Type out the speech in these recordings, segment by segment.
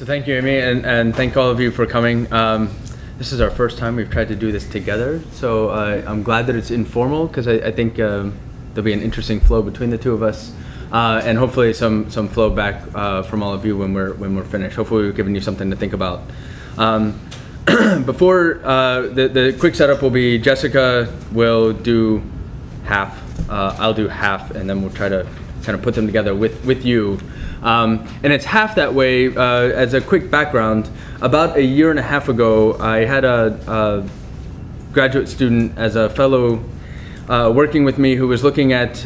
So thank you, Amy, and thank all of you for coming. This is our first time we've tried to do this together, so I'm glad that it's informal, because I think there'll be an interesting flow between the two of us, and hopefully some flow back from all of you when we're finished. Hopefully we've given you something to think about. Before the quick setup will be Jessica will do half, I'll do half, and then we'll try to kind of put them together with you. And it's half that way. As a quick background, about a year and a half ago, I had a graduate student as a fellow working with me who was looking at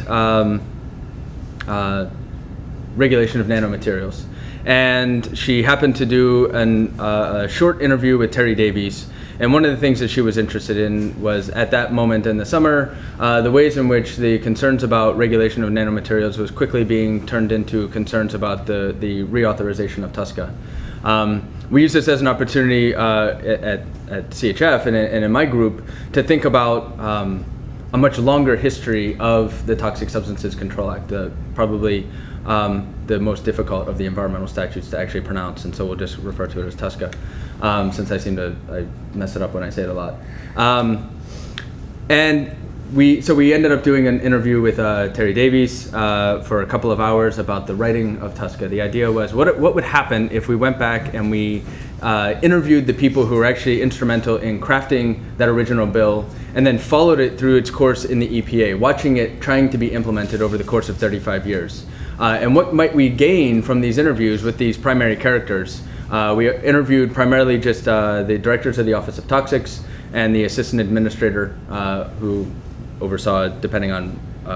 regulation of nanomaterials. And she happened to do a short interview with Terry Davies. And one of the things that she was interested in was, at that moment in the summer, the ways in which the concerns about regulation of nanomaterials was quickly being turned into concerns about the reauthorization of TSCA. We use this as an opportunity at CHF and in my group to think about a much longer history of the Toxic Substances Control Act, probably the most difficult of the environmental statutes to actually pronounce, and so we'll just refer to it as TSCA, since I mess it up when I say it a lot. And we ended up doing an interview with Terry Davies for a couple of hours about the writing of TSCA. The idea was, what would happen if we went back and we interviewed the people who were actually instrumental in crafting that original bill, and then followed it through its course in the EPA, watching it trying to be implemented over the course of 35 years. And what might we gain from these interviews with these primary characters? We interviewed primarily just the directors of the Office of Toxics and the assistant administrator who oversaw, depending on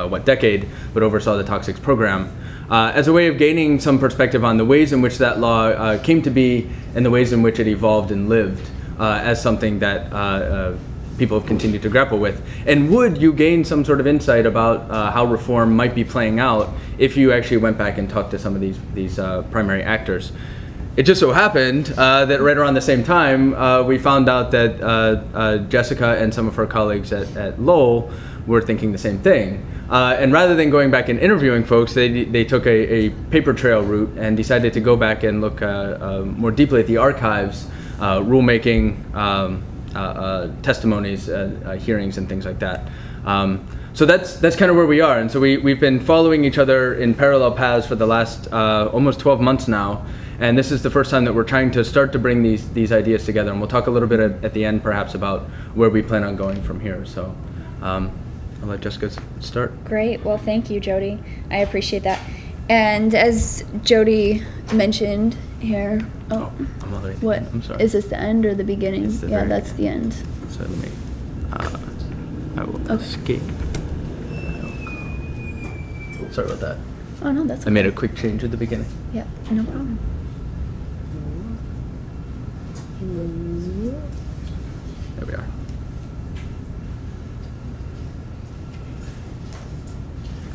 what decade, but oversaw the toxics program, as a way of gaining some perspective on the ways in which that law came to be and the ways in which it evolved and lived as something that people have continued to grapple with. And would you gain some sort of insight about how reform might be playing out if you actually went back and talked to some of these primary actors? It just so happened that right around the same time, we found out that Jessica and some of her colleagues at Lowell were thinking the same thing. And rather than going back and interviewing folks, they took a paper trail route and decided to go back and look more deeply at the archives, rulemaking, testimonies, hearings, and things like that. So that's kind of where we are. And so we've been following each other in parallel paths for the last almost 12 months now. And this is the first time that we're trying to start to bring these ideas together. And we'll talk a little bit at the end, perhaps, about where we plan on going from here. So I'll let Jessica start. Great. Well, thank you, Jody. I appreciate that. And as Jody mentioned here, I'm already, what? I'm sorry. Is this the end or the beginning? It's the yeah, very that's end. the end. So let me, I will escape. Sorry about that. Oh, no, that's okay. I made a quick change at the beginning. Yeah, no problem. There we are.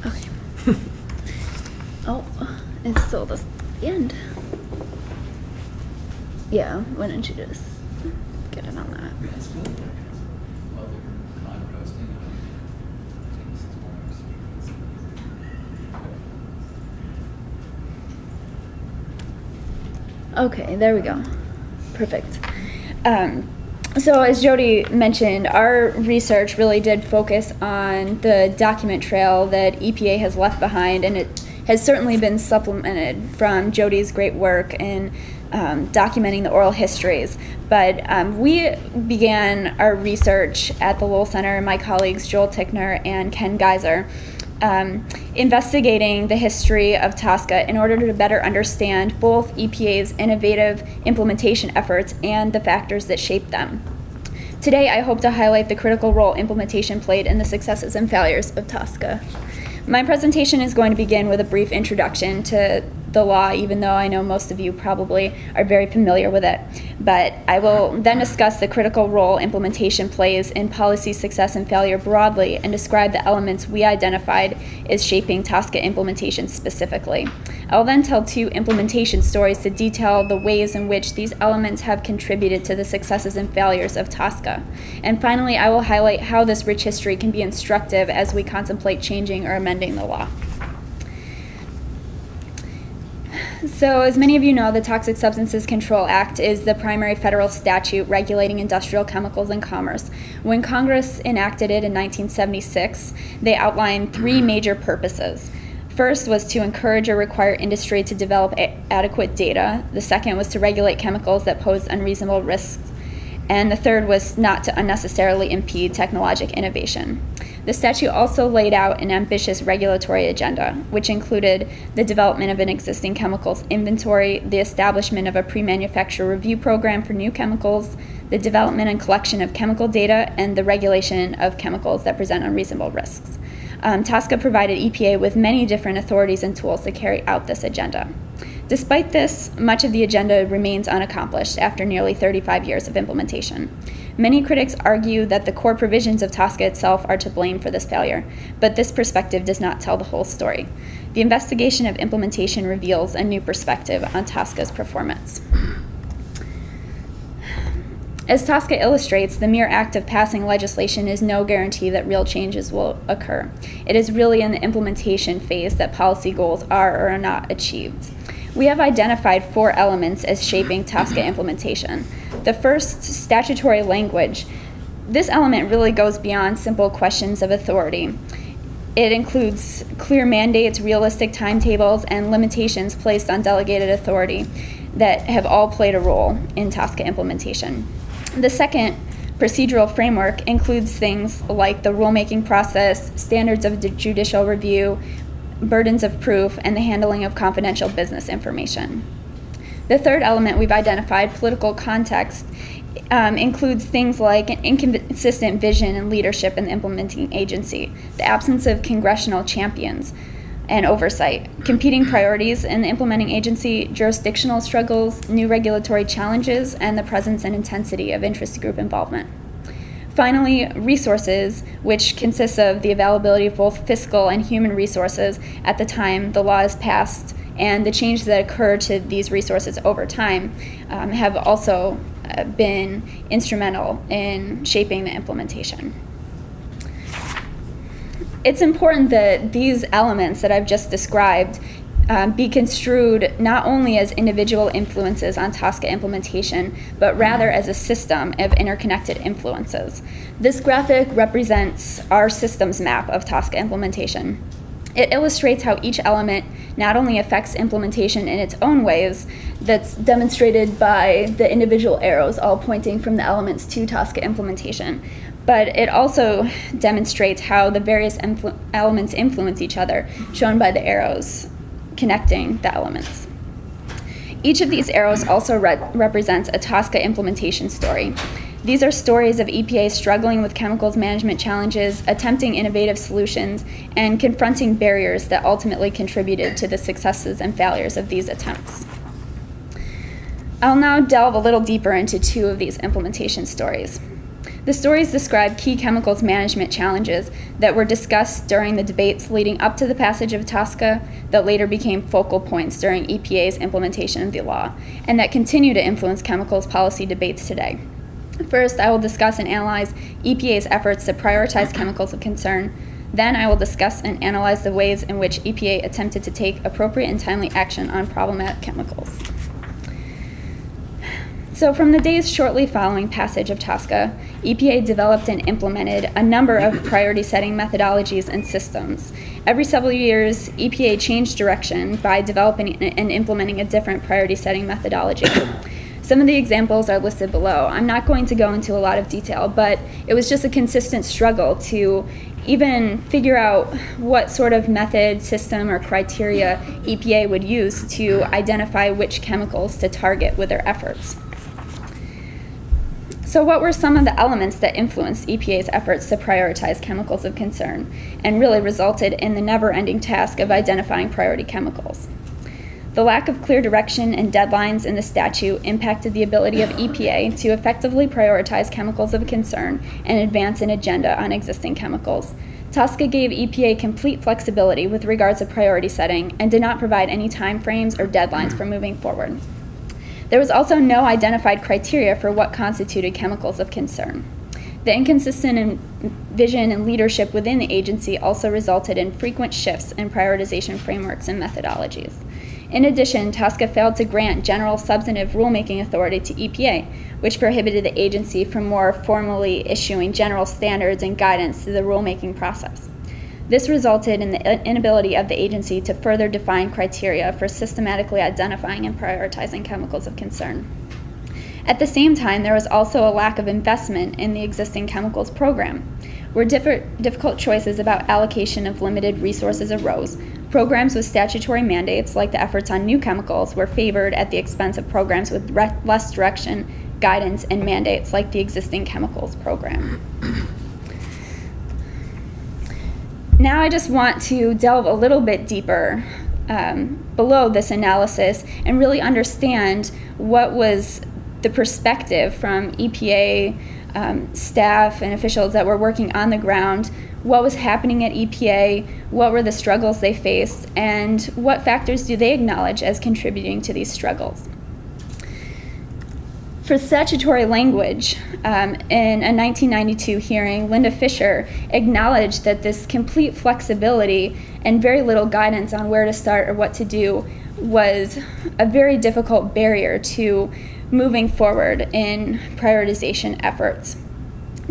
Okay. Oh, it's still the end. Yeah, why don't you just get it on that? Okay, there we go. Perfect. So as Jody mentioned, our research really did focus on the document trail that EPA has left behind, and it has certainly been supplemented from Jody's great work in documenting the oral histories. But we began our research at the Lowell Center, and my colleagues Joel Tickner and Ken Geiser, investigating the history of TSCA in order to better understand both EPA's innovative implementation efforts and the factors that shape them. Today, I hope to highlight the critical role implementation played in the successes and failures of TSCA. My presentation is going to begin with a brief introduction to the law, even though I know most of you probably are very familiar with it. But I will then discuss the critical role implementation plays in policy success and failure broadly and describe the elements we identified as shaping TSCA implementation specifically. I will then tell two implementation stories to detail the ways in which these elements have contributed to the successes and failures of TSCA. And finally, I will highlight how this rich history can be instructive as we contemplate changing or amending the law. So as many of you know, the Toxic Substances Control Act is the primary federal statute regulating industrial chemicals and commerce. When Congress enacted it in 1976, they outlined three major purposes. First was to encourage or require industry to develop adequate data. The second was to regulate chemicals that pose unreasonable risks. And the third was not to unnecessarily impede technological innovation. The statute also laid out an ambitious regulatory agenda, which included the development of an existing chemicals inventory, the establishment of a pre-manufacturer review program for new chemicals, the development and collection of chemical data, and the regulation of chemicals that present unreasonable risks. TSCA provided EPA with many different authorities and tools to carry out this agenda. Despite this, much of the agenda remains unaccomplished after nearly 35 years of implementation. Many critics argue that the core provisions of TSCA itself are to blame for this failure, but this perspective does not tell the whole story. The investigation of implementation reveals a new perspective on TSCA's performance. As TSCA illustrates, the mere act of passing legislation is no guarantee that real changes will occur. It is really in the implementation phase that policy goals are or are not achieved. We have identified 4 elements as shaping TSCA implementation. The first, statutory language. This element really goes beyond simple questions of authority. It includes clear mandates, realistic timetables, and limitations placed on delegated authority that have all played a role in TSCA implementation. The second, procedural framework, includes things like the rulemaking process, standards of judicial review, burdens of proof, and the handling of confidential business information. The third element we've identified, political context, includes things like an inconsistent vision and leadership in the implementing agency, the absence of congressional champions and oversight, competing priorities in the implementing agency, jurisdictional struggles, new regulatory challenges, and the presence and intensity of interest group involvement. Finally, resources, which consists of the availability of both fiscal and human resources at the time the law is passed, and the changes that occur to these resources over time have also been instrumental in shaping the implementation. It's important that these elements that I've just described be construed not only as individual influences on TSCA implementation, but rather as a system of interconnected influences. This graphic represents our systems map of TSCA implementation. It illustrates how each element not only affects implementation in its own ways, that's demonstrated by the individual arrows all pointing from the elements to TSCA implementation, but it also demonstrates how the various elements influence each other, shown by the arrows connecting the elements. Each of these arrows also represents a TSCA implementation story. These are stories of EPA struggling with chemicals management challenges, attempting innovative solutions, and confronting barriers that ultimately contributed to the successes and failures of these attempts. I'll now delve a little deeper into 2 of these implementation stories. The stories describe key chemicals management challenges that were discussed during the debates leading up to the passage of TSCA that later became focal points during EPA's implementation of the law, and that continue to influence chemicals policy debates today. First, I will discuss and analyze EPA's efforts to prioritize chemicals of concern. Then I will discuss and analyze the ways in which EPA attempted to take appropriate and timely action on problematic chemicals. So from the days shortly following passage of TSCA, EPA developed and implemented a number of priority setting methodologies and systems. Every several years, EPA changed direction by developing and implementing a different priority setting methodology. Some of the examples are listed below. I'm not going to go into a lot of detail, but it was just a consistent struggle to even figure out what sort of method, system, or criteria EPA would use to identify which chemicals to target with their efforts. So what were some of the elements that influenced EPA's efforts to prioritize chemicals of concern and really resulted in the never-ending task of identifying priority chemicals? The lack of clear direction and deadlines in the statute impacted the ability of EPA to effectively prioritize chemicals of concern and advance an agenda on existing chemicals. TSCA gave EPA complete flexibility with regards to priority setting and did not provide any timeframes or deadlines for moving forward. There was also no identified criteria for what constituted chemicals of concern. The inconsistent vision and leadership within the agency also resulted in frequent shifts in prioritization frameworks and methodologies. In addition, TSCA failed to grant general substantive rulemaking authority to EPA, which prohibited the agency from more formally issuing general standards and guidance through the rulemaking process. This resulted in the inability of the agency to further define criteria for systematically identifying and prioritizing chemicals of concern. At the same time, there was also a lack of investment in the existing chemicals program. Where difficult choices about allocation of limited resources arose, programs with statutory mandates, like the efforts on new chemicals, were favored at the expense of programs with less direction, guidance, and mandates, like the existing chemicals program. Now I just want to delve a little bit deeper below this analysis and really understand what was the perspective from EPA staff and officials that were working on the ground, what was happening at EPA, what were the struggles they faced, and what factors do they acknowledge as contributing to these struggles. For statutory language, in a 1992 hearing, Linda Fisher acknowledged that this complete flexibility and very little guidance on where to start or what to do was a very difficult barrier to moving forward in prioritization efforts.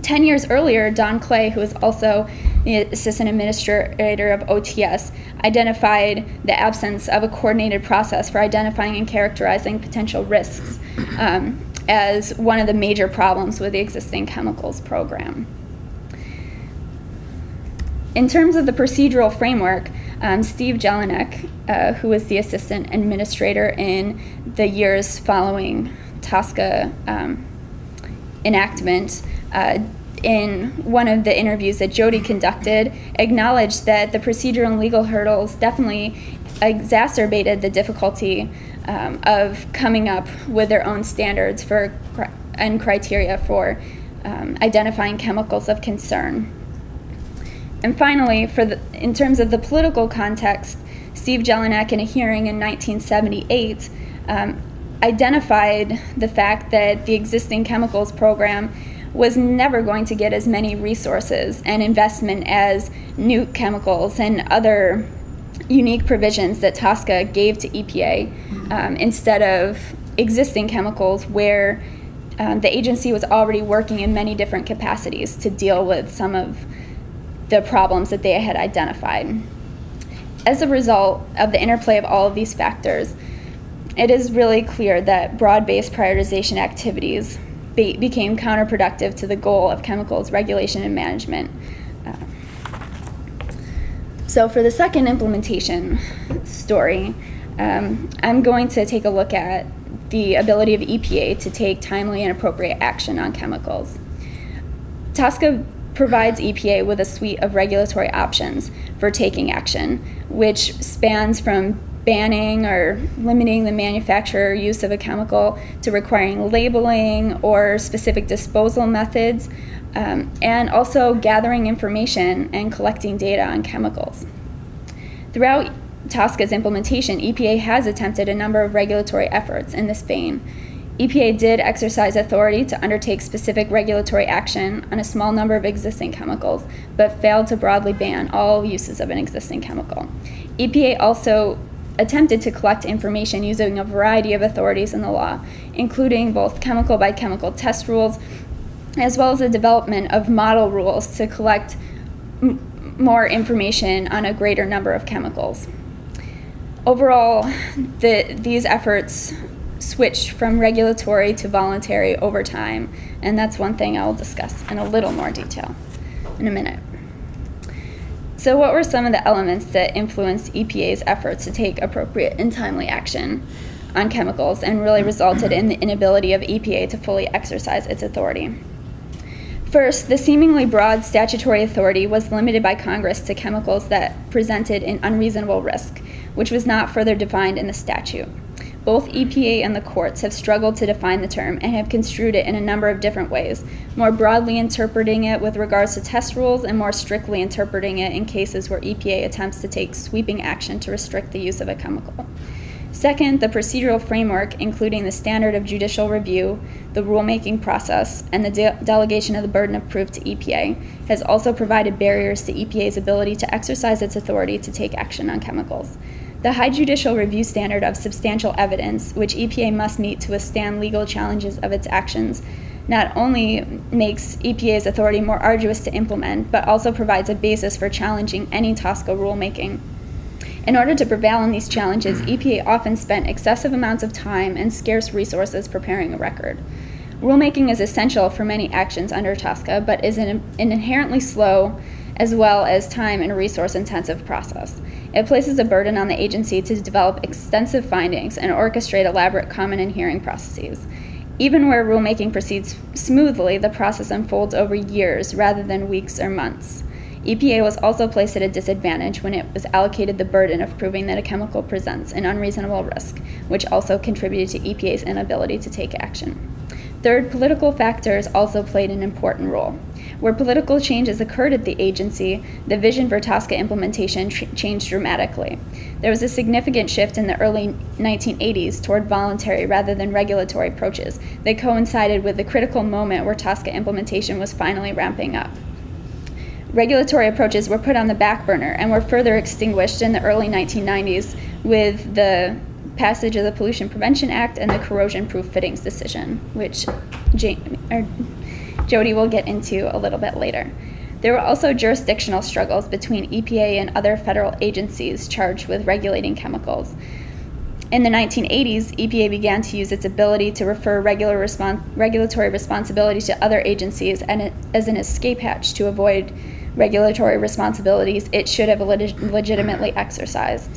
10 years earlier, Don Clay, who was also the assistant administrator of OTS, identified the absence of a coordinated process for identifying and characterizing potential risks as one of the major problems with the existing chemicals program. In terms of the procedural framework, Steve Jelinek, who was the assistant administrator in the years following TSCA enactment, in one of the interviews that Jody conducted, acknowledged that the procedural and legal hurdles definitely exacerbated the difficulty of coming up with their own standards for and criteria for identifying chemicals of concern. And finally, in terms of the political context, Steve Jelinek, in a hearing in 1978, identified the fact that the existing chemicals program was never going to get as many resources and investment as new chemicals and other unique provisions that TSCA gave to EPA instead of existing chemicals where the agency was already working in many different capacities to deal with some of the problems that they had identified. As a result of the interplay of all of these factors, it is really clear that broad-based prioritization activities became counterproductive to the goal of chemicals regulation and management. So for the second implementation story, I'm going to take a look at the ability of EPA to take timely and appropriate action on chemicals. TSCA provides EPA with a suite of regulatory options for taking action, which spans from banning or limiting the manufacturer use of a chemical to requiring labeling or specific disposal methods, and also gathering information and collecting data on chemicals. Throughout TSCA's implementation, EPA has attempted a number of regulatory efforts in this vein. EPA did exercise authority to undertake specific regulatory action on a small number of existing chemicals, but failed to broadly ban all uses of an existing chemical. EPA also attempted to collect information using a variety of authorities in the law, including both chemical by chemical test rules, as well as the development of model rules to collect more information on a greater number of chemicals. Overall, these efforts switched from regulatory to voluntary over time, and that's one thing I'll discuss in a little more detail in a minute. So what were some of the elements that influenced EPA's efforts to take appropriate and timely action on chemicals and really resulted in the inability of EPA to fully exercise its authority? First, the seemingly broad statutory authority was limited by Congress to chemicals that presented an unreasonable risk, which was not further defined in the statute. Both EPA and the courts have struggled to define the term and have construed it in a number of different ways, more broadly interpreting it with regards to test rules and more strictly interpreting it in cases where EPA attempts to take sweeping action to restrict the use of a chemical. Second, the procedural framework, including the standard of judicial review, the rulemaking process, and the delegation of the burden of proof to EPA, has also provided barriers to EPA's ability to exercise its authority to take action on chemicals. The high judicial review standard of substantial evidence, which EPA must meet to withstand legal challenges of its actions, not only makes EPA's authority more arduous to implement, but also provides a basis for challenging any TSCA rulemaking. In order to prevail in these challenges, EPA often spent excessive amounts of time and scarce resources preparing a record. Rulemaking is essential for many actions under TSCA, but is an inherently slow as well as time and resource-intensive process. It places a burden on the agency to develop extensive findings and orchestrate elaborate comment and hearing processes. Even where rulemaking proceeds smoothly, the process unfolds over years rather than weeks or months. EPA was also placed at a disadvantage when it was allocated the burden of proving that a chemical presents an unreasonable risk, which also contributed to EPA's inability to take action. Third, political factors also played an important role. Where political changes occurred at the agency, the vision for TSCA implementation changed dramatically. There was a significant shift in the early 1980s toward voluntary rather than regulatory approaches that coincided with the critical moment where TSCA implementation was finally ramping up. Regulatory approaches were put on the back burner and were further extinguished in the early 1990s with the passage of the Pollution Prevention Act and the corrosion-proof fittings decision, which Jody will get into a little bit later. There were also jurisdictional struggles between EPA and other federal agencies charged with regulating chemicals. In the 1980s, EPA began to use its ability to refer regulatory responsibility to other agencies as an escape hatch to avoid regulatory responsibilities it should have legitimately exercised.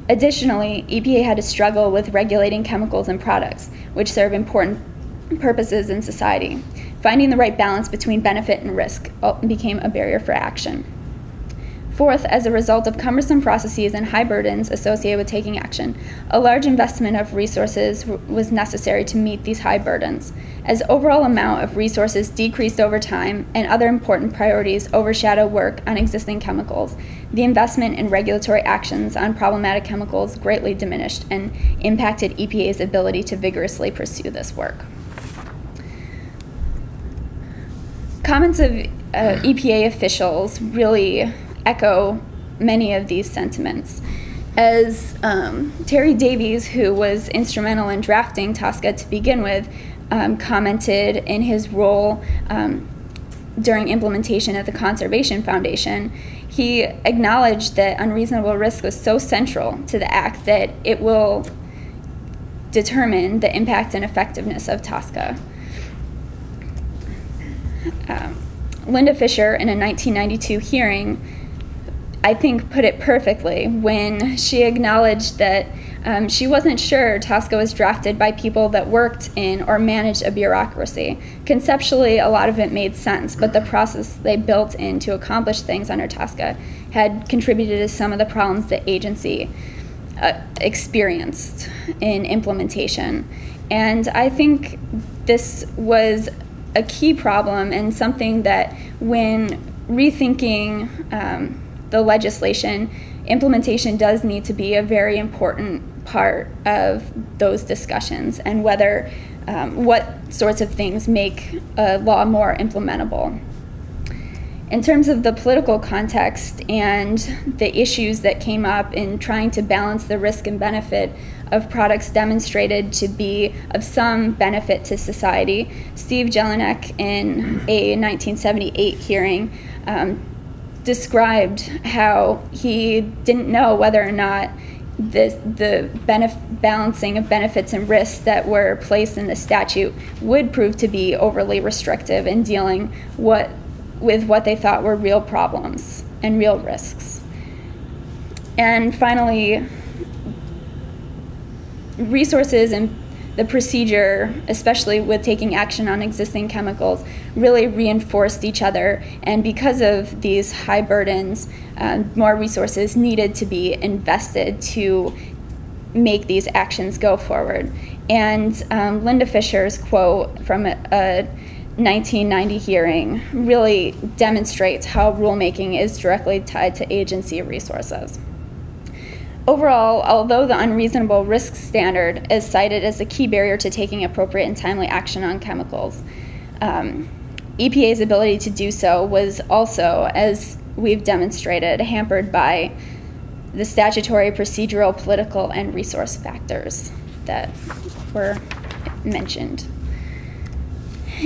Additionally, EPA had to struggle with regulating chemicals and products, which serve important purposes in society. Finding the right balance between benefit and risk became a barrier for action. Fourth, as a result of cumbersome processes and high burdens associated with taking action, a large investment of resources was necessary to meet these high burdens. As overall amount of resources decreased over time and other important priorities overshadow work on existing chemicals, the investment in regulatory actions on problematic chemicals greatly diminished and impacted EPA's ability to vigorously pursue this work. Comments of EPA officials really echo many of these sentiments. As Terry Davies, who was instrumental in drafting TSCA to begin with, commented in his role during implementation at the Conservation Foundation, he acknowledged that unreasonable risk was so central to the act that it will determine the impact and effectiveness of TSCA. Linda Fisher, in a 1992 hearing, I think put it perfectly when she acknowledged that she wasn't sure TSCA was drafted by people that worked in or managed a bureaucracy. Conceptually, a lot of it made sense, but the process they built in to accomplish things under TSCA had contributed to some of the problems the agency experienced in implementation. And I think this was a key problem and something that when rethinking the legislation, implementation does need to be a very important part of those discussions and whether what sorts of things make a law more implementable. In terms of the political context and the issues that came up in trying to balance the risk and benefit of products demonstrated to be of some benefit to society, Steve Jelinek, in a 1978 hearing, described how he didn't know whether or not the balancing of benefits and risks that were placed in the statute would prove to be overly restrictive in dealing with what they thought were real problems and real risks. And finally, resources and the procedure, especially with taking action on existing chemicals, really reinforced each other. And because of these high burdens, more resources needed to be invested to make these actions go forward. And Linda Fisher's quote from a 1990 hearing really demonstrates how rulemaking is directly tied to agency resources. Overall, although the unreasonable risk standard is cited as a key barrier to taking appropriate and timely action on chemicals, EPA's ability to do so was also, as we've demonstrated, hampered by the statutory, procedural, political, and resource factors that were mentioned.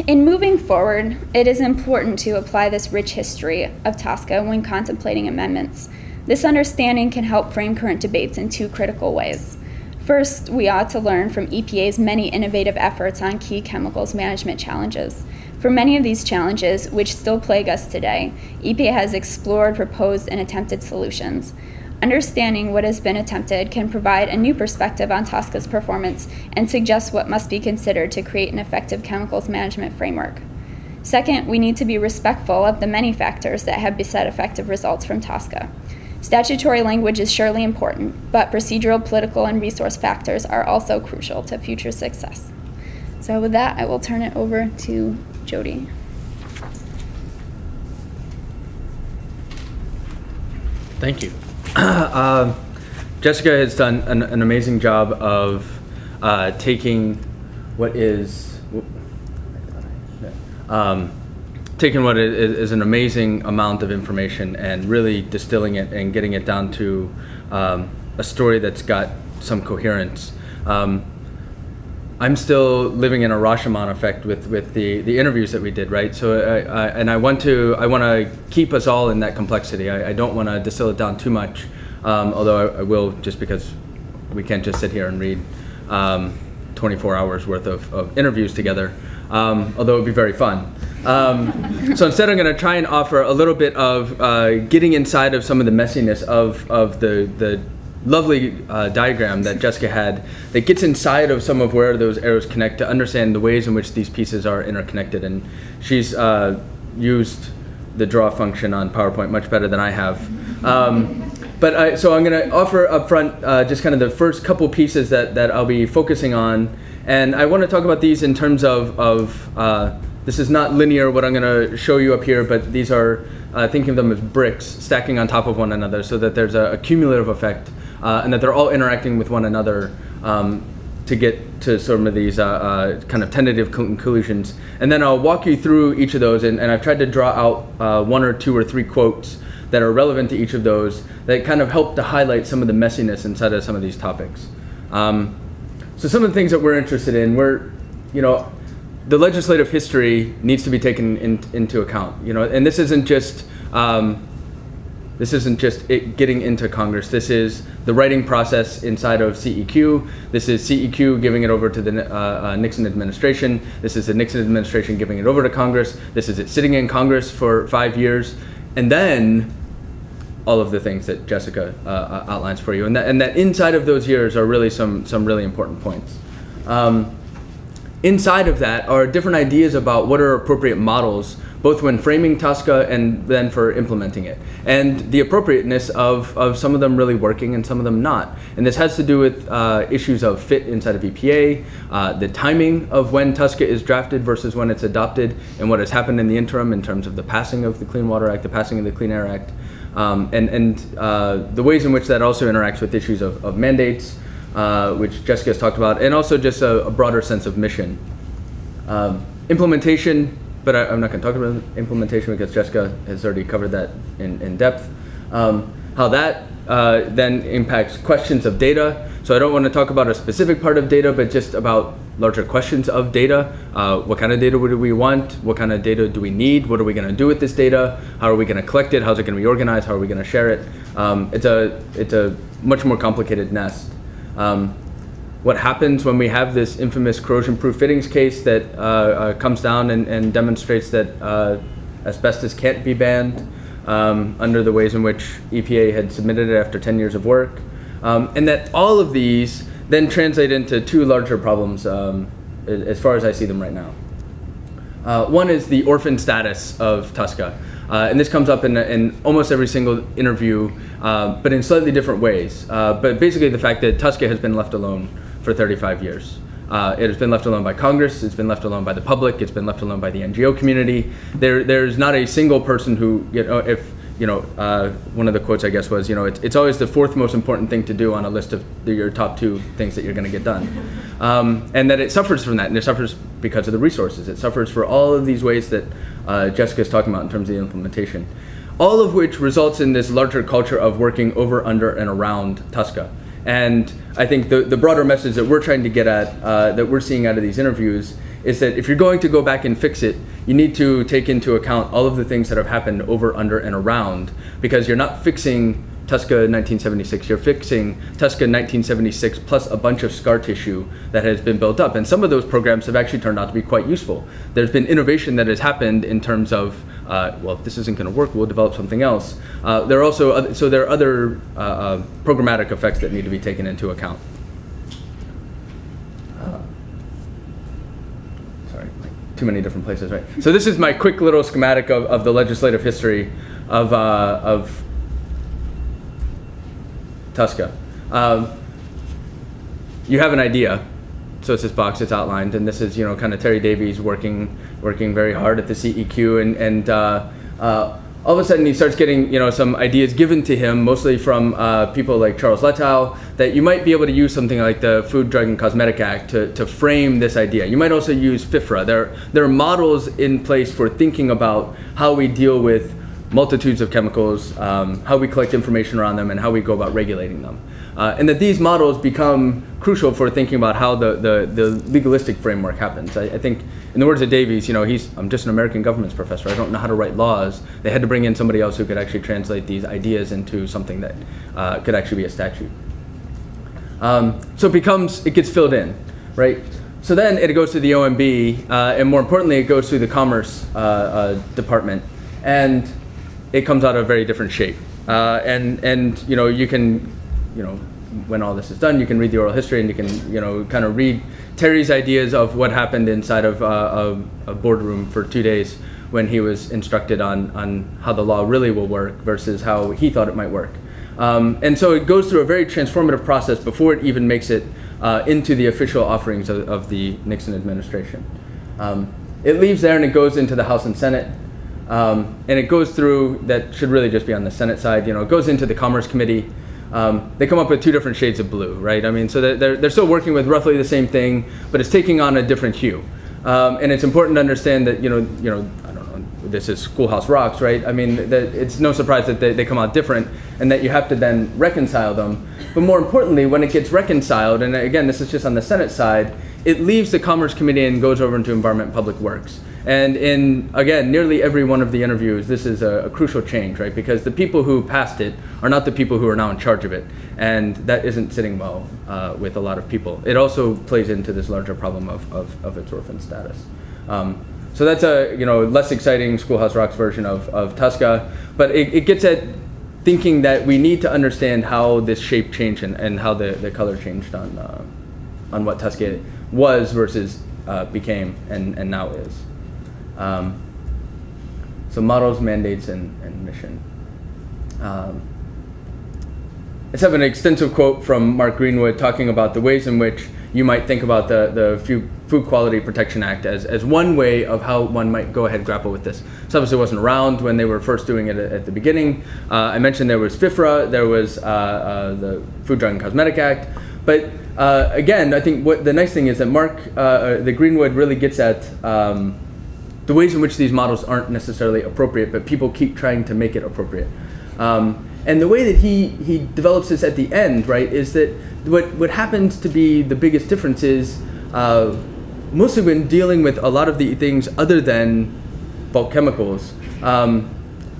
In moving forward, it is important to apply this rich history of TSCA when contemplating amendments. This understanding can help frame current debates in two critical ways. First, we ought to learn from EPA's many innovative efforts on key chemicals management challenges. For many of these challenges, which still plague us today, EPA has explored, proposed, and attempted solutions. Understanding what has been attempted can provide a new perspective on TSCA's performance and suggest what must be considered to create an effective chemicals management framework. Second, we need to be respectful of the many factors that have beset effective results from TSCA. Statutory language is surely important, but procedural, political, and resource factors are also crucial to future success. So with that, I will turn it over to Jody. Thank you. Jessica has done an amazing job of taking what is an amazing amount of information and really distilling it and getting it down to a story that's got some coherence. I'm still living in a Rashomon effect with the interviews that we did, right? So I want to keep us all in that complexity. I don't want to distill it down too much, although I will, just because we can't just sit here and read 24 hours worth of interviews together, although it would be very fun. So instead I'm going to try and offer a little bit of getting inside of some of the messiness of the lovely diagram that Jessica had that gets inside of some of where those arrows connect to understand the ways in which these pieces are interconnected. And she's used the draw function on PowerPoint much better than I have. So I'm going to offer up front just kind of the first couple pieces that I'll be focusing on. And I want to talk about these in terms of this is not linear, what I'm going to show you up here, but these are, thinking of them as bricks stacking on top of one another so that there's a cumulative effect and that they're all interacting with one another to get to some of these kind of tentative conclusions. And then I'll walk you through each of those, and I've tried to draw out one or two or three quotes that are relevant to each of those that kind of help to highlight some of the messiness inside of some of these topics. So some of the things that we're interested in, the legislative history needs to be taken into account, and this isn't just it getting into Congress. This is the writing process inside of CEQ. This is CEQ giving it over to the Nixon administration. This is the Nixon administration giving it over to Congress. This is it sitting in Congress for 5 years, and then all of the things that Jessica outlines for you, and that inside of those years are really some really important points. Inside of that are different ideas about what are appropriate models, both when framing TSCA and then for implementing it, and the appropriateness of some of them really working and some of them not. And this has to do with issues of fit inside of EPA, the timing of when TSCA is drafted versus when it's adopted, and what has happened in the interim in terms of the passing of the Clean Water Act, the passing of the Clean Air Act, and the ways in which that also interacts with issues of mandates, which Jessica has talked about, and also just a broader sense of mission. Implementation, but I'm not going to talk about implementation because Jessica has already covered that in depth. How that then impacts questions of data. So I don't want to talk about a specific part of data, but just about larger questions of data. What kind of data do we want? What kind of data do we need? What are we going to do with this data? How are we going to collect it? How's it going to be organized? How are we going to share it? It's a much more complicated nest. What happens when we have this infamous corrosion-proof fittings case that comes down and demonstrates that asbestos can't be banned under the ways in which EPA had submitted it after 10 years of work, and that all of these then translate into two larger problems as far as I see them right now. One is the orphan status of TSCA. And this comes up in almost every single interview, but in slightly different ways. But basically the fact that TSCA has been left alone for 35 years. It has been left alone by Congress, it's been left alone by the public, it's been left alone by the NGO community. There's not a single person who, one of the quotes I guess was, it's always the fourth most important thing to do on a list of your top 2 things that you're gonna get done. And that it suffers from that, and it suffers because of the resources. It suffers for all of these ways that Jessica's talking about in terms of the implementation. all of which results in this larger culture of working over, under, and around Tuska. And I think the broader message that we're trying to get at, that we're seeing out of these interviews, is that if you're going to go back and fix it, you need to take into account all of the things that have happened over, under, and around, because you're not fixing Tuska 1976, you're fixing Tuska 1976 plus a bunch of scar tissue that has been built up. And some of those programs have actually turned out to be quite useful. There's been innovation that has happened in terms of, well, if this isn't going to work, we'll develop something else. There are also other programmatic effects that need to be taken into account. Sorry, too many different places, right? So this is my quick little schematic of the legislative history of Tuska. You have an idea, so it's this box, it's outlined, and this is, you know, kind of Terry Davies working very hard at the CEQ, and all of a sudden he starts getting, you know, some ideas given to him, mostly from people like Charles Letow, that you might be able to use something like the Food, Drug, and Cosmetic Act to frame this idea. You might also use FIFRA. There are models in place for thinking about how we deal with multitudes of chemicals, how we collect information around them, and how we go about regulating them. And that these models become crucial for thinking about how the legalistic framework happens. I think, in the words of Davies, you know, I'm just an American governance professor. I don't know how to write laws. They had to bring in somebody else who could actually translate these ideas into something that could actually be a statute. So it gets filled in, right? So then it goes to the OMB, and more importantly, it goes to the Commerce Department, and it comes out a very different shape. And you know, you can, you know, when all this is done, you can read the oral history, and you can, you know, kind of read Terry's ideas of what happened inside of a boardroom for 2 days when he was instructed on how the law really will work versus how he thought it might work. And so it goes through a very transformative process before it even makes it into the official offerings of the Nixon administration. It leaves there and it goes into the House and Senate. And it goes through, that should really just be on the Senate side, you know, it goes into the Commerce Committee. They come up with 2 different shades of blue, right? I mean, so they're still working with roughly the same thing, but it's taking on a different hue. And it's important to understand that, you know, I don't know, this is Schoolhouse Rocks, right? I mean, it's no surprise that they come out different, and that you have to then reconcile them. But more importantly, when it gets reconciled, and again, this is just on the Senate side, it leaves the Commerce Committee and goes over into Environment and Public Works. And in, again, nearly every one of the interviews, this is a crucial change, right? Because the people who passed it are not the people who are now in charge of it. And that isn't sitting well with a lot of people. It also plays into this larger problem of its orphan status. So that's a, you know, less exciting Schoolhouse Rock's version of Tuska. But it gets at thinking that we need to understand how this shape changed and how the color changed on what Tuska was versus became and now is. So models, mandates, and mission. Let's have an extensive quote from Mark Greenwood talking about the ways in which you might think about the Food Quality Protection Act as one way of how one might go ahead and grapple with this. So obviously it wasn't around when they were first doing it at the beginning. I mentioned there was FIFRA, there was the Food, Drug, and Cosmetic Act. But again, I think what the nice thing is that the Greenwood really gets at the ways in which these models aren't necessarily appropriate, but people keep trying to make it appropriate. And the way that he develops this at the end, right, is that what happens to be the biggest difference is mostly when dealing with a lot of the things other than bulk chemicals,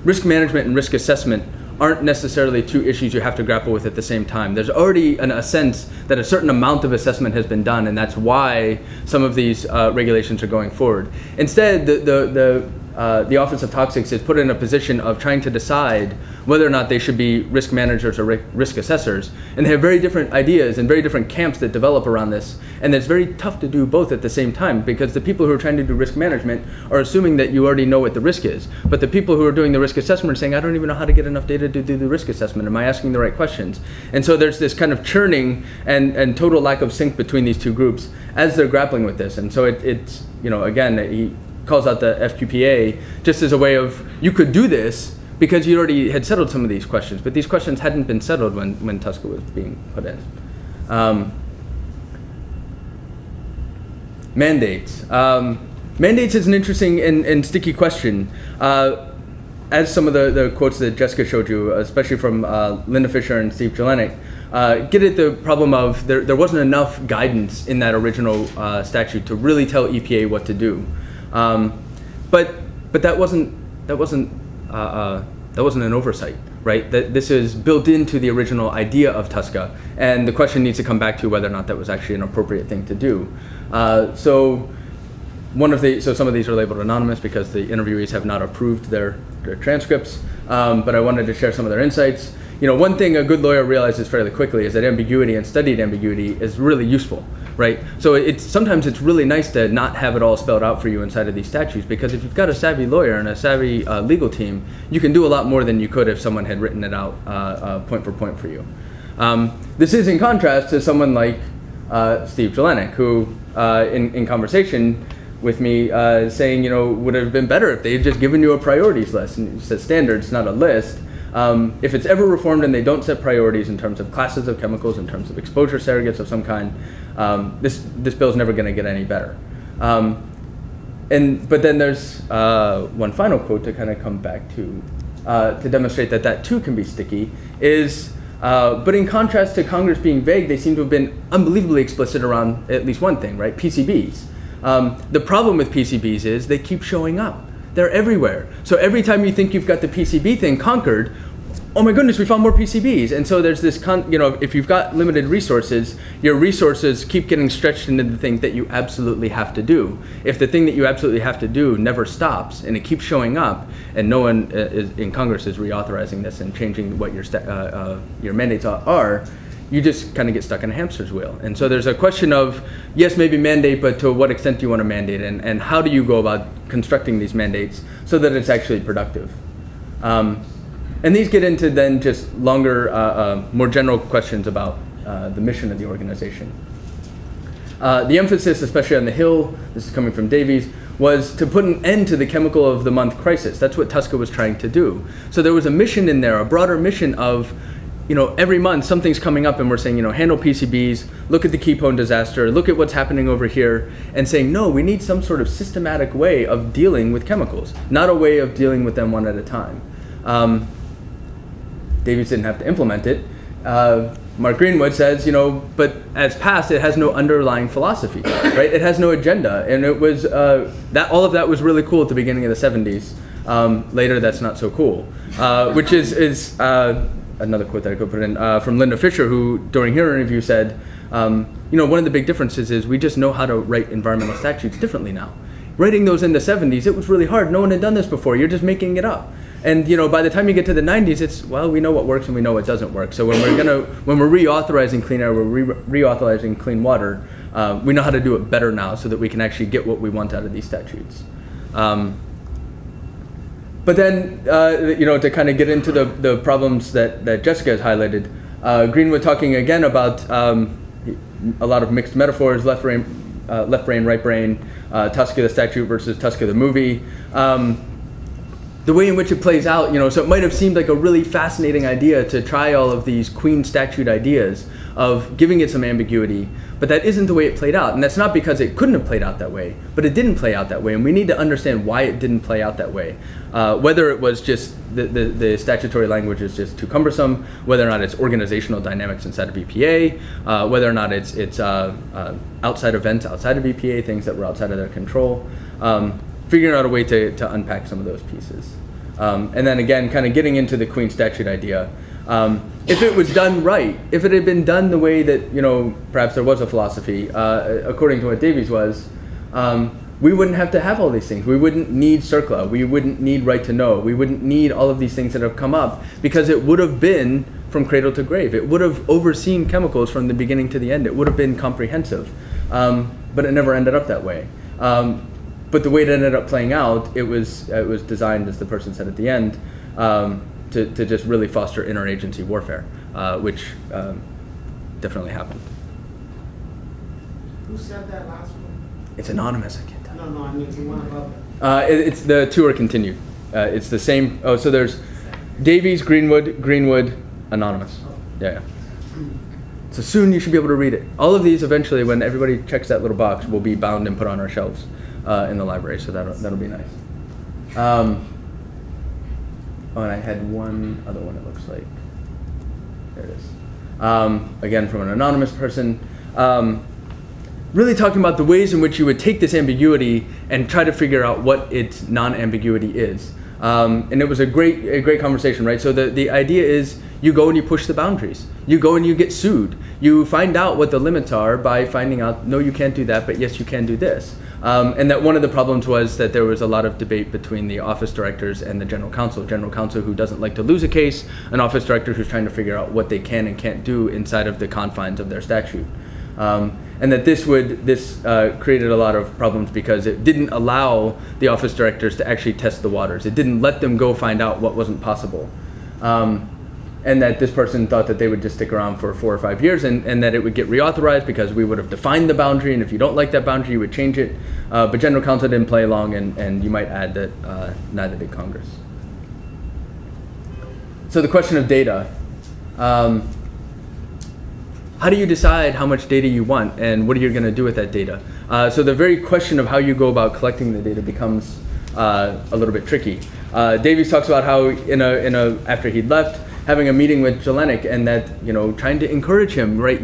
risk management and risk assessment aren't necessarily 2 issues you have to grapple with at the same time. There's already a sense that a certain amount of assessment has been done, and that's why some of these regulations are going forward. Instead, the Office of Toxics is put in a position of trying to decide whether or not they should be risk managers or risk assessors. And they have very different ideas and very different camps that develop around this. And it's very tough to do both at the same time, because the people who are trying to do risk management are assuming that you already know what the risk is. But the people who are doing the risk assessment are saying, I don't even know how to get enough data to do the risk assessment. Am I asking the right questions? And so there's this kind of churning and total lack of sync between these 2 groups as they're grappling with this. And so it's, you know, again, he calls out the FQPA just as a way of, you could do this because you already had settled some of these questions, but these questions hadn't been settled when Tuska was being put in. Mandates. Mandates is an interesting and sticky question. as some of the quotes that Jessica showed you, especially from Linda Fisher and Steve Jelinek, get at the problem of there wasn't enough guidance in that original statute to really tell EPA what to do. But that wasn't an oversight, right? That this is built into the original idea of TSCA, and the question needs to come back to whether or not that was actually an appropriate thing to do. So some of these are labeled anonymous because the interviewees have not approved their transcripts, but I wanted to share some of their insights. One thing a good lawyer realizes fairly quickly is that ambiguity and studied ambiguity is really useful, right? So sometimes it's really nice to not have it all spelled out for you inside of these statutes, because if you've got a savvy lawyer and a savvy legal team, you can do a lot more than you could if someone had written it out point for point for you. This is in contrast to someone like Steve Jelinek, who in conversation with me saying, would have been better if they had just given you a priorities list. And he said standards, not a list. If it's ever reformed and they don't set priorities in terms of classes of chemicals, in terms of exposure surrogates of some kind, this bill is never going to get any better. But then there's one final quote to kind of come back to demonstrate that too can be sticky, is, but in contrast to Congress being vague, they seem to have been unbelievably explicit around at least one thing, right? PCBs. The problem with PCBs is they keep showing up. They're everywhere. So every time you think you've got the PCB thing conquered, oh my goodness, we found more PCBs. And so there's this, if you've got limited resources, your resources keep getting stretched into the thing that you absolutely have to do. If the thing that you absolutely have to do never stops and it keeps showing up, and no one in Congress is reauthorizing this and changing what your mandates are, you just kind of get stuck in a hamster's wheel. And so there's a question of, yes, maybe mandate, but to what extent do you want to mandate, and how do you go about constructing these mandates so that it's actually productive? And these get into then just longer, more general questions about the mission of the organization. The emphasis, especially on the Hill, this is coming from Davies, was to put an end to the chemical of the month crisis. That's what TSCA was trying to do. So there was a mission in there, a broader mission of, every month something's coming up and we're saying, handle PCBs, look at the Keystone disaster, look at what's happening over here, and saying, no, we need some sort of systematic way of dealing with chemicals, not a way of dealing with them one at a time. Davies didn't have to implement it. Mark Greenwood says, but as passed, it has no underlying philosophy, right? It has no agenda, and it was all of that was really cool at the beginning of the 70s. Later, that's not so cool, which is another quote that I could put in from Linda Fisher, who during her interview said, one of the big differences is we just know how to write environmental statutes differently now. Writing those in the 70s, it was really hard. No one had done this before. You're just making it up. And by the time you get to the 90s, it's, well, we know what works and we know what doesn't work. So when we're reauthorizing clean air, we're reauthorizing clean water, we know how to do it better now so that we can actually get what we want out of these statutes. But then, to kind of get into the problems that Jessica has highlighted, Greenwood talking again about a lot of mixed metaphors, left brain, right brain, TSCA the statute versus TSCA the movie. The way in which it plays out, so it might have seemed like a really fascinating idea to try all of these Queen statute ideas of giving it some ambiguity, but that isn't the way it played out. And that's not because it couldn't have played out that way, but it didn't play out that way. And we need to understand why it didn't play out that way. Whether it was just the statutory language is just too cumbersome, whether or not it's organizational dynamics inside of EPA, whether or not it's outside events outside of EPA, things that were outside of their control. Figuring out a way to unpack some of those pieces. And then again, kind of getting into the Queen statute idea. If it was done right, if it had been done the way that, perhaps there was a philosophy, according to what Davies was, we wouldn't have to have all these things. We wouldn't need CERCLA. We wouldn't need right to know. We wouldn't need all of these things that have come up, because it would have been from cradle to grave. It would have overseen chemicals from the beginning to the end. It would have been comprehensive, but it never ended up that way. But the way it ended up playing out, it was designed, as the person said at the end, to just really foster interagency warfare, which definitely happened. Who said that last one? It's anonymous. I can't tell. No, I mean the one above it. It's the two are continued. It's the same. Oh, so there's Davies, Greenwood, anonymous. Yeah. So soon you should be able to read it. All of these eventually, when everybody checks that little box, will be bound and put on our shelves in the library. So that'll be nice. Oh, and I had one other one, it looks like. There it is. Again, from an anonymous person. Really talking about the ways in which you would take this ambiguity and try to figure out what its non-ambiguity is. And it was a great conversation, right? So the idea is you go and you push the boundaries. You go and you get sued. You find out what the limits are by finding out, no, you can't do that, but yes, you can do this. And that one of the problems was that there was a lot of debate between the office directors and the general counsel. General counsel who doesn't like to lose a case, an office director who's trying to figure out what they can and can't do inside of the confines of their statute. And that this created a lot of problems because it didn't allow the office directors to actually test the waters. It didn't let them go find out what wasn't possible. And that this person thought that they would just stick around for 4 or 5 years and that it would get reauthorized because we would have defined the boundary, and if you don't like that boundary, you would change it. But general counsel didn't play along, and you might add that neither did Congress. So the question of data. How do you decide how much data you want, and what are you going to do with that data? So the very question of how you go about collecting the data becomes a little bit tricky. Davies talks about how after he'd left, having a meeting with Jelinek, and that trying to encourage him, right?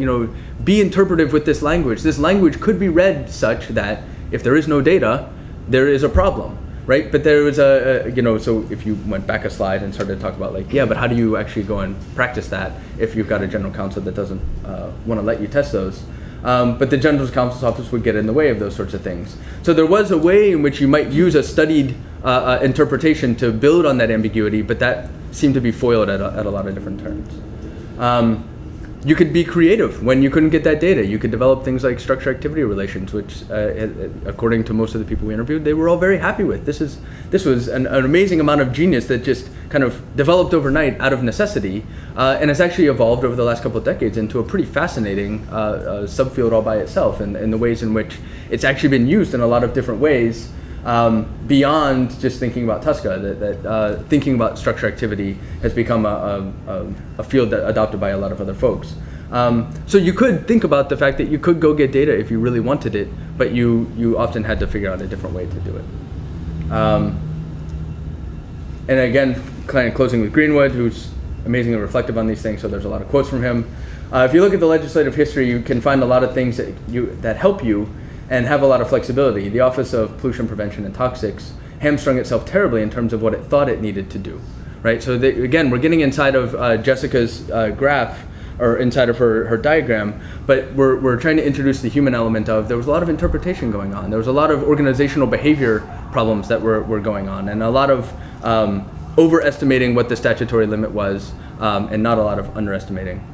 Be interpretive with this language. This language could be read such that if there is no data, there is a problem, right? But there was so if you went back a slide and started to talk about like, yeah, but how do you actually go and practice that if you've got a general counsel that doesn't want to let you test those? But the general counsel's office would get in the way of those sorts of things. So there was a way in which you might use a studied interpretation to build on that ambiguity, but that seemed to be foiled at a lot of different turns. You could be creative when you couldn't get that data. You could develop things like structure-activity relations, which, according to most of the people we interviewed, they were all very happy with. This was an amazing amount of genius that just kind of developed overnight out of necessity, and has actually evolved over the last couple of decades into a pretty fascinating subfield all by itself, and the ways in which it's actually been used in a lot of different ways. Beyond just thinking about TSCA, that thinking about structure activity has become a field that adopted by a lot of other folks. So you could think about the fact that you could go get data if you really wanted it, but you often had to figure out a different way to do it. And again, kind of closing with Greenwood, who's amazingly reflective on these things, so there's a lot of quotes from him. If you look at the legislative history, you can find a lot of things that help you and have a lot of flexibility. The Office of Pollution Prevention and Toxics hamstrung itself terribly in terms of what it thought it needed to do, right? So again, we're getting inside of Jessica's graph, or inside of her diagram, but we're trying to introduce the human element of, there was a lot of interpretation going on. There was a lot of organizational behavior problems that were going on, and a lot of overestimating what the statutory limit was, and not a lot of underestimating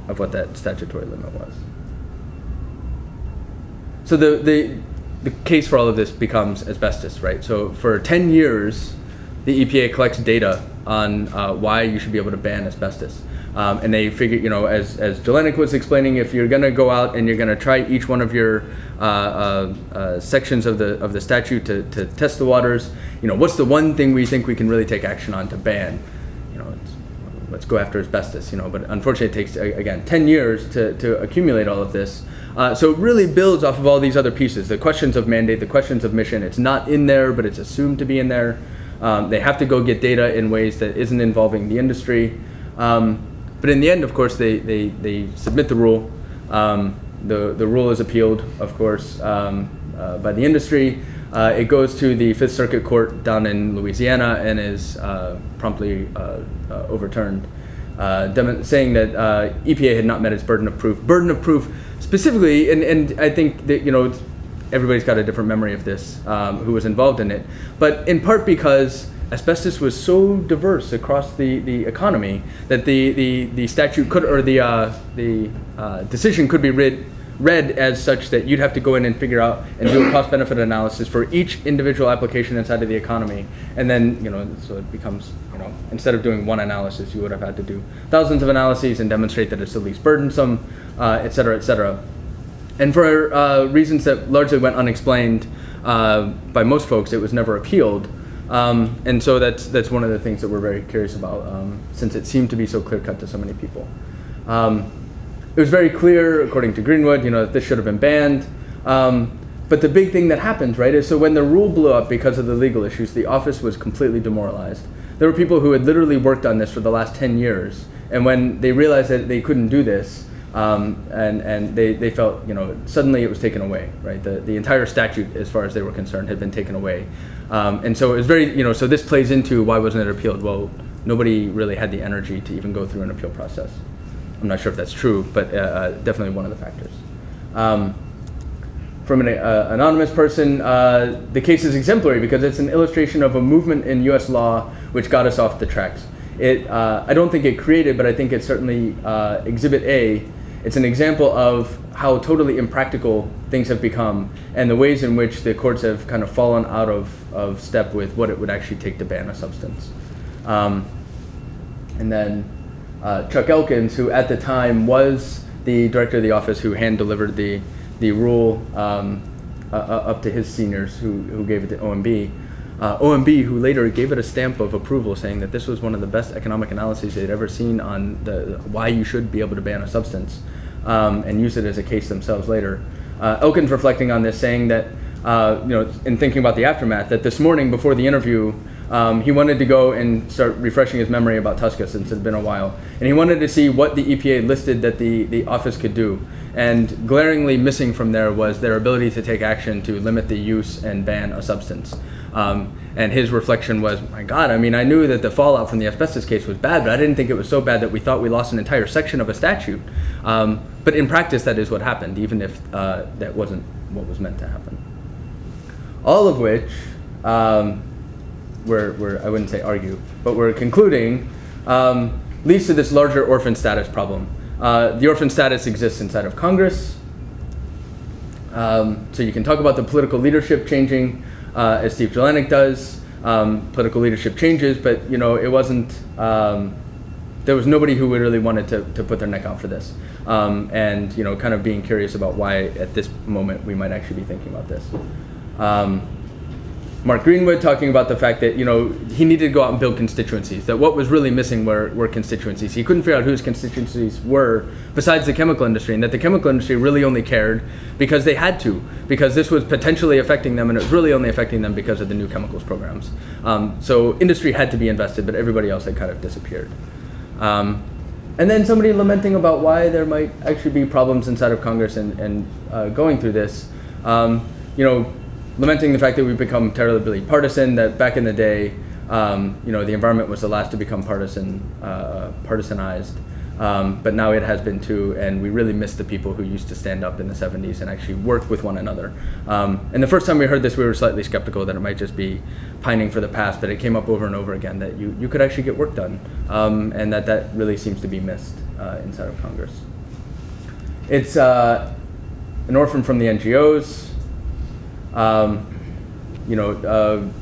of what that statutory limit was. So the case for all of this becomes asbestos, right? So for 10 years, the EPA collects data on why you should be able to ban asbestos. And they figure, as Jelinek was explaining, if you're going to go out and you're going to try each one of your sections of the statute to test the waters, what's the one thing we think we can really take action on to ban? Let's go after asbestos, but unfortunately it takes, again, 10 years to accumulate all of this. So it really builds off of all these other pieces, the questions of mandate, the questions of mission. It's not in there, but it's assumed to be in there. They have to go get data in ways that isn't involving the industry. But in the end, of course, they submit the rule. The rule is appealed, of course, by the industry. It goes to the Fifth Circuit Court down in Louisiana and is promptly overturned, saying that EPA had not met its burden of proof. Burden of proof specifically, and I think that everybody's got a different memory of this who was involved in it, but in part because asbestos was so diverse across the economy that the statute could, or the decision could be read as such that you'd have to go in and figure out and do a cost-benefit analysis for each individual application inside of the economy, and then so it becomes instead of doing one analysis, you would have had to do thousands of analyses and demonstrate that it's the least burdensome, et cetera, et cetera. And for reasons that largely went unexplained by most folks, it was never appealed. And so that's one of the things that we're very curious about, since it seemed to be so clear-cut to so many people. It was very clear, according to Greenwood, that this should have been banned. But the big thing that happened, right, is so when the rule blew up because of the legal issues, the office was completely demoralized. There were people who had literally worked on this for the last 10 years, and when they realized that they couldn't do this, and they felt, suddenly it was taken away, right? The entire statute, as far as they were concerned, had been taken away. And so it was very, so this plays into why wasn't it appealed? Well, nobody really had the energy to even go through an appeal process. I'm not sure if that's true, but definitely one of the factors. From an anonymous person, the case is exemplary because it's an illustration of a movement in US law which got us off the tracks. I don't think it created, but I think it's certainly Exhibit A. It's an example of how totally impractical things have become and the ways in which the courts have kind of fallen out of step with what it would actually take to ban a substance. And then Chuck Elkins, who at the time was the director of the office who hand-delivered the rule up to his seniors who gave it to OMB. OMB, who later gave it a stamp of approval, saying that this was one of the best economic analyses they'd ever seen on why you should be able to ban a substance, and use it as a case themselves later. Elkins reflecting on this, saying that, in thinking about the aftermath, that this morning before the interview, he wanted to go and start refreshing his memory about TSCA since it had been a while. And he wanted to see what the EPA listed that the office could do. And glaringly missing from there was their ability to take action to limit the use and ban a substance. And his reflection was, my God, I mean, I knew that the fallout from the asbestos case was bad, but I didn't think it was so bad that we thought we lost an entire section of a statute. But in practice, that is what happened, even if that wasn't what was meant to happen. All of which, we're I wouldn't say argue, but we're concluding, leads to this larger orphan status problem. The orphan status exists inside of Congress. So you can talk about the political leadership changing, as Steve Jelenic does. Political leadership changes, but it wasn't, there was nobody who really wanted to put their neck out for this. And kind of being curious about why at this moment we might actually be thinking about this. Mark Greenwood talking about the fact that he needed to go out and build constituencies, that what was really missing were constituencies. He couldn't figure out whose constituencies were besides the chemical industry, and that the chemical industry really only cared because they had to, because this was potentially affecting them, and it was really only affecting them because of the new chemicals programs. So industry had to be invested, but everybody else had kind of disappeared. And then somebody lamenting about why there might actually be problems inside of Congress and going through this. Lamenting the fact that we've become terribly partisan, that back in the day, the environment was the last to become partisanized, but now it has been too, and we really miss the people who used to stand up in the 70s and actually work with one another. And the first time we heard this, we were slightly skeptical that it might just be pining for the past, but it came up over and over again that you could actually get work done, and that really seems to be missed inside of Congress. It's an orphan from the NGOs.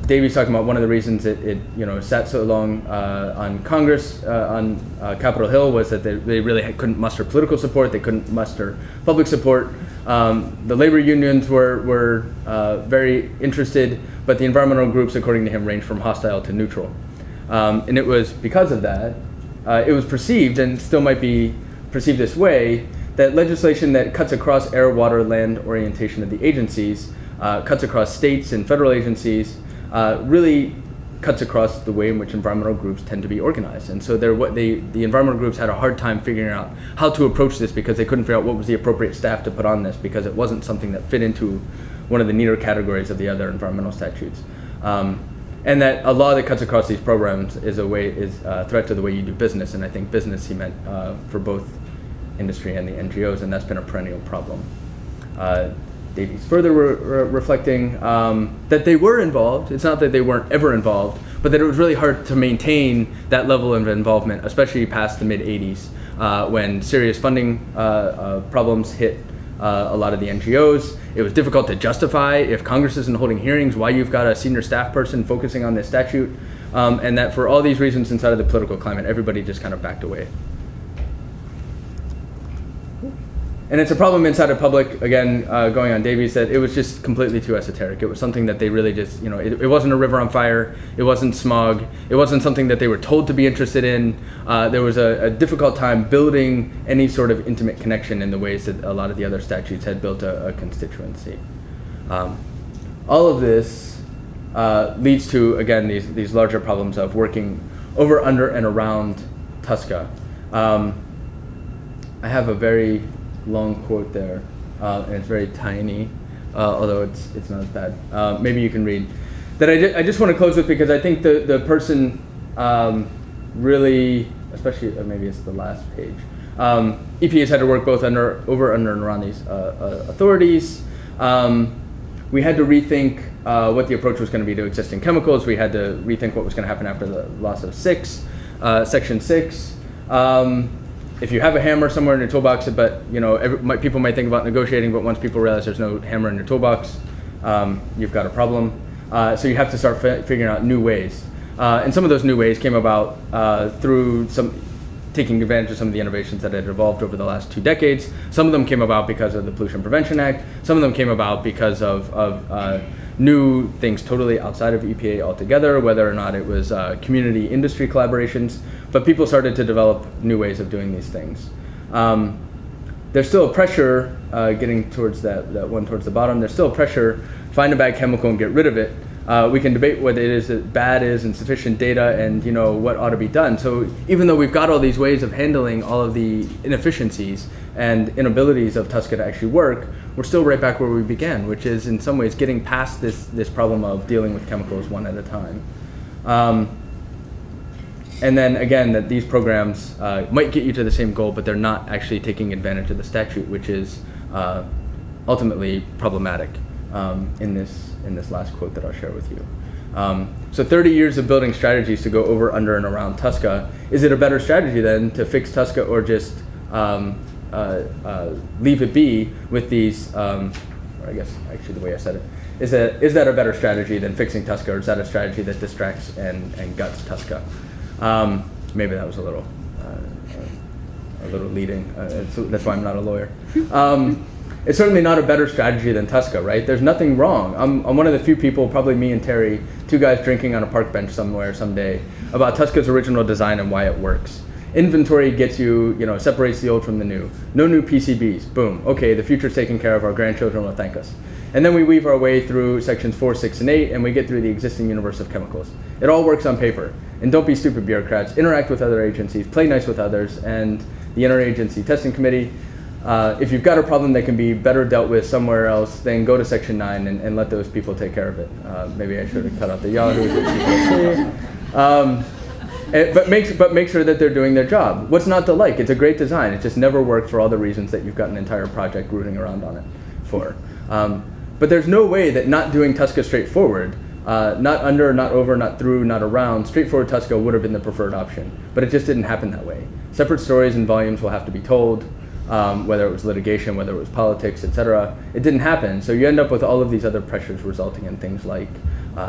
Davies talking about one of the reasons it sat so long on Congress, on Capitol Hill, was that they really couldn't muster political support, they couldn't muster public support. The labor unions were very interested, but the environmental groups, according to him, ranged from hostile to neutral. And it was because of that, it was perceived, and still might be perceived this way, that legislation that cuts across air, water, land orientation of the agencies, cuts across states and federal agencies, really cuts across the way in which environmental groups tend to be organized. And so the environmental groups had a hard time figuring out how to approach this because they couldn't figure out what was the appropriate staff to put on this because it wasn't something that fit into one of the neater categories of the other environmental statutes. And that a law that cuts across these programs is a threat to the way you do business. And I think business he meant for both industry and the NGOs, and that's been a perennial problem. Davies further reflecting that they were involved. It's not that they weren't ever involved, but that it was really hard to maintain that level of involvement, especially past the mid-'80s, when serious funding problems hit a lot of the NGOs. It was difficult to justify, if Congress isn't holding hearings, why you've got a senior staff person focusing on this statute, and that for all these reasons inside of the political climate, everybody just kind of backed away. And it's a problem inside of public, again, going on Davies, that it was just completely too esoteric. It was something that they really just, it wasn't a river on fire, it wasn't smog, it wasn't something that they were told to be interested in. There was a difficult time building any sort of intimate connection in the ways that a lot of the other statutes had built a constituency. All of this leads to, again, these larger problems of working over, under, and around Tuska. I have a very long quote there, and it's very tiny, although it's not as bad. Maybe you can read. That I just want to close with, because I think the person really, especially maybe it's the last page, EPA's had to work both over, under, and around these authorities. We had to rethink what the approach was going to be to existing chemicals. We had to rethink what was going to happen after the loss of Section 6. If you have a hammer somewhere in your toolbox, but people might think about negotiating, but once people realize there's no hammer in your toolbox, you've got a problem. So you have to start figuring out new ways. And some of those new ways came about through taking advantage of some of the innovations that had evolved over the last 2 decades. Some of them came about because of the Pollution Prevention Act. Some of them came about because of new things totally outside of EPA altogether, whether or not it was community industry collaborations. But people started to develop new ways of doing these things. There's still a pressure, getting towards that one towards the bottom, there's still a pressure, find a bad chemical and get rid of it. We can debate what it is that bad is, and sufficient data, and what ought to be done. So even though we've got all these ways of handling all of the inefficiencies and inabilities of Tuska to actually work, we're still right back where we began, which is in some ways getting past this problem of dealing with chemicals one at a time. And then again, that these programs might get you to the same goal, but they're not actually taking advantage of the statute, which is ultimately problematic in this last quote that I'll share with you. So 30 years of building strategies to go over, under, and around Tuska. Is it a better strategy then to fix Tuska, or just leave it be with these, or I guess actually the way I said it, is that a better strategy than fixing Tuska, or is that a strategy that distracts and guts Tuska? Maybe that was a little leading. That's why I'm not a lawyer. It's certainly not a better strategy than Tuska, right? There's nothing wrong. I'm one of the few people, probably me and Terry, 2 guys drinking on a park bench somewhere someday, about Tuska's original design and why it works. Inventory gets you, separates the old from the new. No new PCBs, boom. Okay, the future's taken care of, our grandchildren will thank us. And then we weave our way through sections 4, 6, and 8, and we get through the existing universe of chemicals. It all works on paper. And don't be stupid bureaucrats, interact with other agencies, play nice with others, and the Interagency Testing Committee. If you've got a problem that can be better dealt with somewhere else, then go to Section 9 and let those people take care of it. Maybe I should have cut out the yahoos. But make sure that they're doing their job. What's not to like? It's a great design. It just never worked for all the reasons that you've got an entire project rooting around on it for. But there's no way that not doing Tuska straightforward, not under, not over, not through, not around, straightforward Tuska would have been the preferred option. But it just didn't happen that way. Separate stories and volumes will have to be told. Whether it was litigation, whether it was politics, etc. It didn't happen. So you end up with all of these other pressures resulting in things like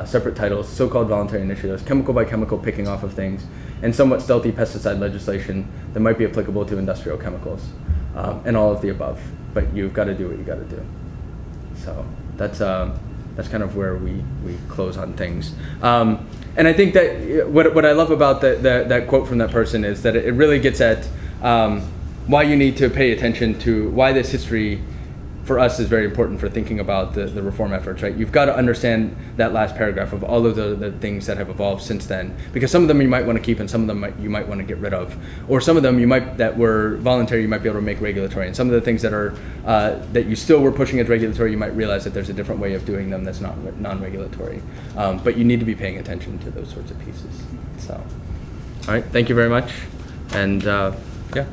separate titles, so-called voluntary initiatives, chemical by chemical picking off of things, and somewhat stealthy pesticide legislation that might be applicable to industrial chemicals, and all of the above. But you've got to do what you got to do. So that's kind of where we close on things. And I think that what I love about that quote from that person is that it really gets at why you need to pay attention to why this history for us is very important for thinking about the reform efforts, right? You've got to understand that last paragraph of all of the things that have evolved since then, because some of them you might want to keep and some of them you might want to get rid of, or some of them that were voluntary you might be able to make regulatory, and some of the things that are that you still were pushing as regulatory, you might realize that there's a different way of doing them that's not non-regulatory, but you need to be paying attention to those sorts of pieces. So, all right, thank you very much, and yeah.